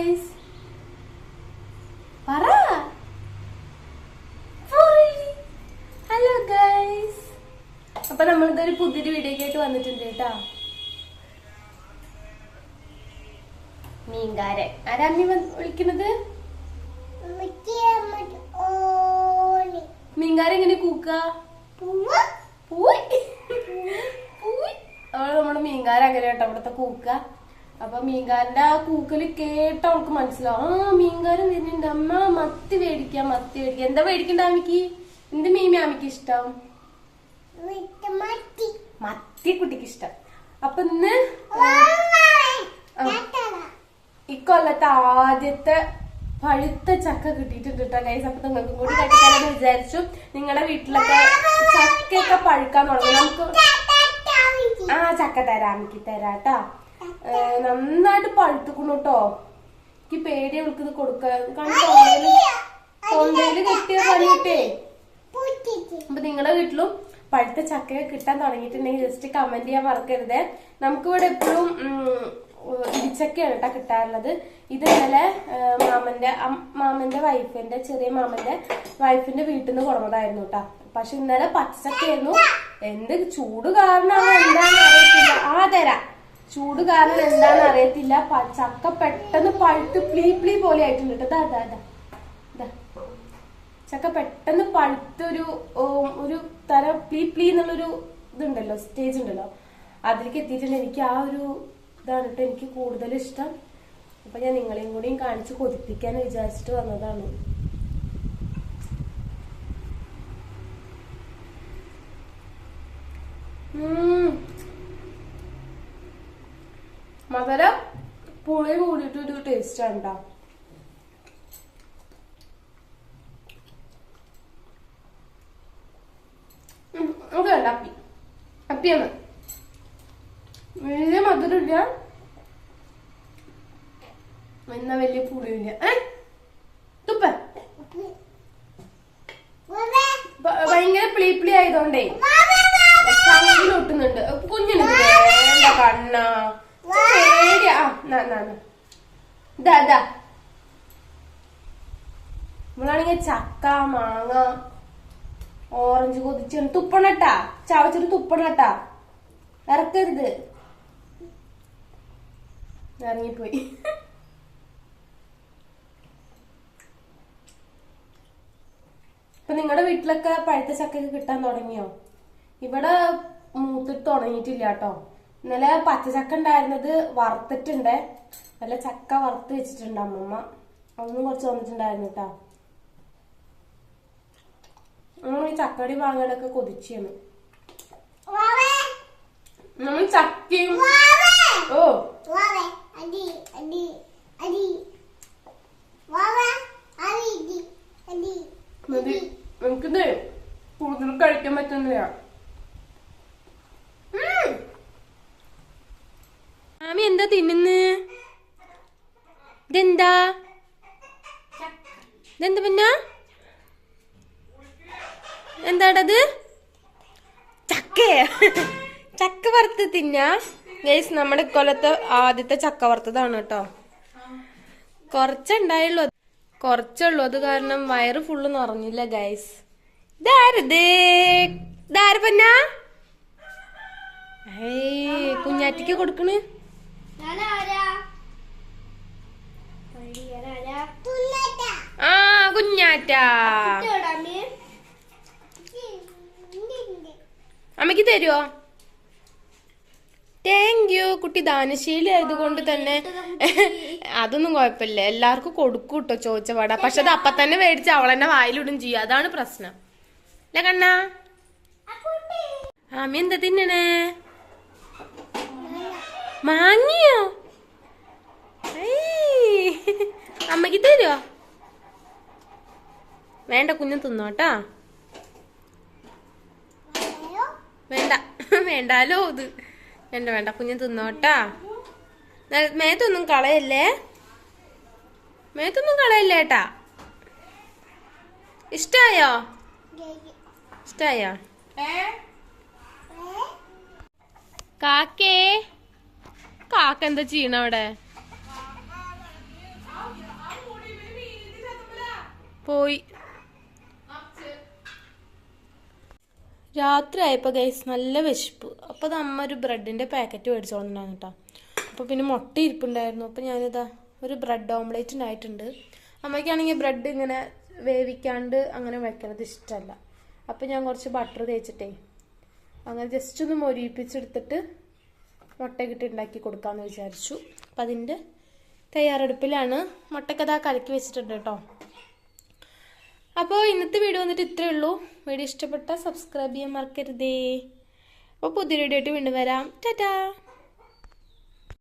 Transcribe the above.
Guys. പറ. Hello guys. അപ്പൊ നമ്മളിതൊരു പുതിയൊരു വീഡിയോക്കായിട്ട് വന്നിട്ടുണ്ട് കേട്ടാ. മീൻകാരൻ ആരാ അമ്മി വിളിക്കുന്നത്? മീൻകാരൻ എങ്ങനെ കൂക്ക? അവള് നമ്മുടെ മീൻകാരൻ അങ്ങനെ കേട്ടോ അവിടുത്തെ കൂക്ക. അപ്പൊ മീൻകാരന്റെ ആ കൂക്കല് കേട്ട അവൾക്ക് മനസ്സിലാവും. ആ മീൻകാരൻ വരുന്നുണ്ട്, അമ്മ മത്തി മേടിക്കാം, മത്തി മേടിക്കാം. എന്താ മേടിക്കണ്ട അമ്മക്ക്? എന്ത് മീൻ അമ്മക്ക് ഇഷ്ടം? മത്തി കുട്ടിക്ക് ഇഷ്ടം. അപ്പൊ ഇന്ന് ഇക്കൊല്ലത്തെ ആദ്യത്തെ പഴുത്ത ചക്ക കിട്ടിയിട്ടുണ്ട് കേട്ടോ ഗൈസ്. അപ്പൊ നിങ്ങൾക്കും കൂടി കഴിക്കാനെന്ന് വിചാരിച്ചു. നിങ്ങളുടെ വീട്ടിലൊക്കെ ചക്കയൊക്കെ പഴുക്കാൻ തുടങ്ങി. നമുക്ക് ചക്ക തരാം, അമ്മക്ക് തരാട്ടാ. നന്നായിട്ട് പഴുത്തുക്കുന്നു കേട്ടോ. എനിക്ക് പേടിയെ വിളിക്കുന്നത് കൊടുക്കാൻ, തൊണ്ടയില് കെട്ടിയ പണിയിട്ടേ. അപ്പൊ നിങ്ങളുടെ വീട്ടിലും പഴുത്ത ചക്കയൊക്കെ കിട്ടാൻ തുടങ്ങിയിട്ടുണ്ടെങ്കിൽ ജസ്റ്റ് കമന്റ് ചെയ്യാൻ മറക്കരുത്. നമുക്കിവിടെ എപ്പോഴും ഇടിച്ചക്കയാണ് കേട്ടാ കിട്ടാറുള്ളത്. ഇത് ഇന്നലെ മാമന്റെ വൈഫിന്റെ ചെറിയ മാമന്റെ വൈഫിന്റെ വീട്ടിൽ നിന്ന് കൊടുന്നതായിരുന്നു കേട്ടാ. പക്ഷെ ഇന്നലെ പച്ചക്കയായിരുന്നു. എന്ത് ചൂട് കാരണമാണ് എന്താണെന്ന് അറിയത്തില്ല. തരാം. ചൂട് കാരണം എന്താണെന്ന് അറിയത്തില്ല. ചക്ക പെട്ടെന്ന് പഴുത്ത് പ്ലീ പോലെ ആയിട്ടുണ്ട് കേട്ടോ. ചക്ക പെട്ടെന്ന് പഴുത്തൊരു ഒരു തരം പ്ലീ എന്നുള്ളൊരു ഇതുണ്ടല്ലോ, സ്റ്റേജ് ഉണ്ടല്ലോ, അതിലേക്ക് എത്തിയിട്ടുണ്ട്. എനിക്ക് ആ ഒരു ഇതാണ് കേട്ടോ എനിക്ക് കൂടുതൽ ഇഷ്ടം. അപ്പൊ ഞാൻ നിങ്ങളെയും കൂടിയും കാണിച്ച് കൊതിപ്പിക്കാൻ വിചാരിച്ചിട്ട് വന്നതാണ്. മധുരം പുളി കൂടിയിട്ടൊരു ടേസ്റ്റ് ആണ് കേട്ടോ. അത് വേണ്ട, അപ്പിയാണ്. വലിയ മധുരമില്ല, എന്നാ വലിയ പുളിയില്ല. തുപ്പ ഭയങ്കര പ്ലീ ആയതുകൊണ്ടേ ഒട്ടുന്നുണ്ട്. കുഞ്ഞിന് വേണ്ട കണ്ണ പേടിയാ. നമ്മളാണെങ്കിൽ ചക്ക, മാങ്ങ, ഓറഞ്ച് കൊതിച്ചാണ്. തുപ്പണട്ടാ, ചവച്ചിട്ട് തുപ്പണട്ടാ, ഇറക്കരുത്. ഇറങ്ങിപ്പോയി. ഇപ്പൊ നിങ്ങളുടെ വീട്ടിലൊക്കെ പഴുത്ത ചക്കയൊക്കെ കിട്ടാൻ തുടങ്ങിയോ? ഇവിടെ മൂത്തിട്ട് തുടങ്ങിയിട്ടില്ല കേട്ടോ. ഇന്നലെ പച്ചച്ചക്ക ഉണ്ടായിരുന്നത് വറുത്തിട്ടുണ്ട്. നല്ല ചക്ക വറുത്ത് വെച്ചിട്ടുണ്ട് അമ്മമ്മ. ഒന്നും കുറച്ച് വന്നിട്ടുണ്ടായിരുന്നു കേട്ടോ. നമ്മൾ ഈ ചക്കടി മാങ്ങകളൊക്കെ കൊതിച്ചാണ്. നമ്മൾ ചക്കയും നമുക്കിത് കൂടുതൽ കഴിക്കാൻ പറ്റുന്നില്ല. മാമി എന്താ തിന്നുന്ന്? ഇതെന്താ പിന്നെ എന്താടത്? ചക്ക വറുത്ത് തിന്നാ ഗൈസ്. നമ്മുടെ കൊല്ലത്തെ ആദ്യത്തെ ചക്ക വറുത്തതാണ് കേട്ടോ. കുറച്ചുള്ളൂ, അത് കാരണം വയറ് ഫുള്ള് നിറഞ്ഞില്ല ഗൈസ്. ഇതാര് പന്ന കുഞ്ഞാറ്റിക്ക് കൊടുക്കണ്? കുഞ്ഞാറ്റ അമ്മക്ക് തരുവോ? Thank you. കുട്ടി ദാനശീലി ആയതുകൊണ്ട് തന്നെ അതൊന്നും കുഴപ്പമില്ല, എല്ലാവർക്കും കൊടുക്കും കേട്ടോ ചോദിച്ച പാടാ. പക്ഷെ അത് അപ്പൊ തന്നെ മേടിച്ച് അവളെന്നെ വായിലിടും ചെയ്യും, അതാണ് പ്രശ്നം. അല്ല കണ്ണാ? അമ്മ എന്താ തിന്നണേ? മാങ്ങിയോ? അമ്മക്ക് തരുവോ? വേണ്ട, കുഞ്ഞു തിന്നോട്ടാ. വേണ്ടാലോ ഇത്. വേണ്ട, കുഞ്ഞു തിന്നോട്ടാ. മേത്തൊന്നും കളയല്ലേ ഏട്ടാ. ഇഷ്ടായോ? കാക്ക എന്താ ചെയ്യണ അവിടെ? പോയി. രാത്രി ആയപ്പോൾ ഗൈസ് നല്ല വിശപ്പ്. അപ്പോൾ അത് അമ്മ ഒരു ബ്രെഡിൻ്റെ പാക്കറ്റ് മേടിച്ചോണ്ടാണ് കേട്ടോ. അപ്പോൾ പിന്നെ മുട്ട ഇരിപ്പുണ്ടായിരുന്നു. അപ്പോൾ ഞാനിതാ ഒരു ബ്രെഡ് ഓംലേറ്റ് ഉണ്ടായിട്ടുണ്ട്. അമ്മയ്ക്കാണെങ്കിൽ ബ്രെഡ് ഇങ്ങനെ വേവിക്കാണ്ട് അങ്ങനെ വെക്കണത് ഇഷ്ടമല്ല. അപ്പോൾ ഞാൻ കുറച്ച് ബട്ടർ തേച്ചിട്ടേ അങ്ങനെ ജസ്റ്റ് ഒന്ന് മൊരിയിപ്പിച്ചെടുത്തിട്ട് മുട്ടയൊക്കെ ഉണ്ടാക്കി കൊടുക്കാമെന്ന് വിചാരിച്ചു. അപ്പം അതിൻ്റെ തയ്യാറെടുപ്പിലാണ്. മുട്ടയൊക്കെ അതാ കലക്കി വെച്ചിട്ടുണ്ട് കേട്ടോ. അപ്പോൾ ഇന്നത്തെ വീഡിയോ വന്നിട്ട് ഇത്രയേ ഉള്ളൂ. വീഡിയോ ഇഷ്ടപ്പെട്ടാൽ സബ്സ്ക്രൈബ് ചെയ്യാൻ മറക്കരുതേ. അപ്പോൾ പുതിയ വീഡിയോ ആയിട്ട് വീണ്ടും വരാം. ടാറ്റാ.